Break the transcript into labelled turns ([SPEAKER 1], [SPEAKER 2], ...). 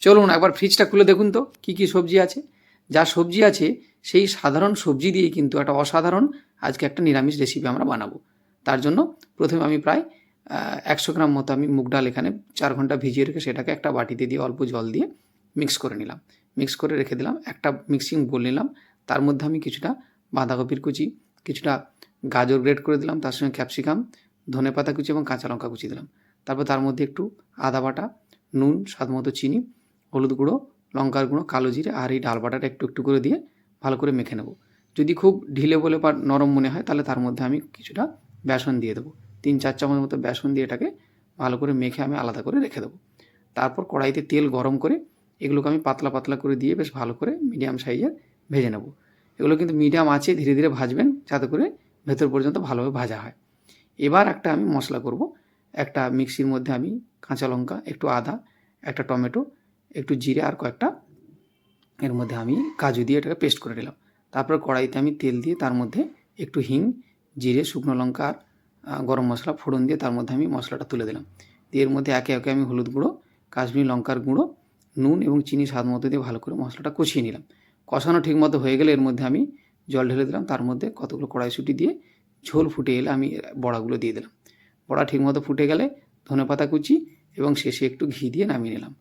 [SPEAKER 1] চলুন একবার ফ্রিজটা খুলে দেখুন তো কী কী সবজি আছে। যা সবজি আছে সেই সাধারণ সবজি দিয়ে কিন্তু একটা অসাধারণ আজকে একটা নিরামিষ রেসিপি আমরা বানাবো। তার জন্য প্রথমে আমি প্রায় 100 গ্রাম মতো আমি মুগ ডাল এখানে 4 ঘন্টা ভিজিয়ে রেখে সেটাকে একটা বাটিতে দিয়ে অল্প জল দিয়ে মিক্স করে নিলাম। মিক্স করে রেখে দিলাম। একটা মিক্সিং বোল নিলাম। তার মধ্যে আমি কিছুটা বাঁধাকপির কুচি, কিছুটা গাজর গ্রেট করে দিলাম, তার সঙ্গে ক্যাপসিকাম, ধনেপাতা কুচি এবং কাঁচা লঙ্কা কুচি দিলাম। তারপর তার মধ্যে একটু আদা বাটা, নুন, স্বাদমতো চিনি, হলুদ গুঁড়ো, লঙ্কার গুঁড়ো, কালো জিরে আর এই ডাল বাটাটা একটু একটু করে দিয়ে ভালো করে মেখে নেব। যদি খুব ঢিলে বলে বা নরম মনে হয় তাহলে তার মধ্যে আমি কিছুটা বেসন দিয়ে দেবো। 3-4 চামচ মতো বেসন দিয়ে এটাকে ভালো করে মেখে আমি আলাদা করে রেখে দেবো। তারপর কড়াইতে তেল গরম করে এগুলোকে আমি পাতলা পাতলা করে দিয়ে বেশ ভালো করে মিডিয়াম সাইজের ভেজে নেব। এগুলো কিন্তু মিডিয়াম আঁচে ধীরে ধীরে ভাজবেন যাতে করে ভেতর পর্যন্ত ভালোভাবে ভাজা হয়। এবার একটা আমি মশলা করব। একটা মিক্সির মধ্যে আমি কাঁচা লঙ্কা, একটু আদা, একটা টমেটো, একটু জিরে আর কয়েকটা এর মধ্যে আমি কাজু দিয়ে এটাকে পেস্ট করে নিলাম। তারপর কড়াইতে আমি তেল দিয়ে তার মধ্যে একটু হিং, জিরে, শুকনো লঙ্কা আর গরম মশলা ফোড়ন দিয়ে তার মধ্যে আমি মশলাটা তুলে দিলাম। দিয়ে এর মধ্যে একে একে আমি হলুদ গুঁড়ো, কাশ্মীরি লঙ্কার গুঁড়ো, নুন এবং চিনি স্বাদ মতো দিয়ে ভালো করে মশলাটা কষিয়ে নিলাম। কষানো ঠিক মতো হয়ে গেলে এর মধ্যে আমি জল ঢেলে দিলাম। তার মধ্যে কতগুলো কড়াইশুঁটি দিয়ে ঝোল ফুটে এলে আমি বড়াগুলো দিয়ে দিলাম। বড়া ঠিকমতো ফুটে গেলে ধনেপাতা কুচি এবং শেষে একটু ঘি দিয়ে নামিয়ে নিলাম।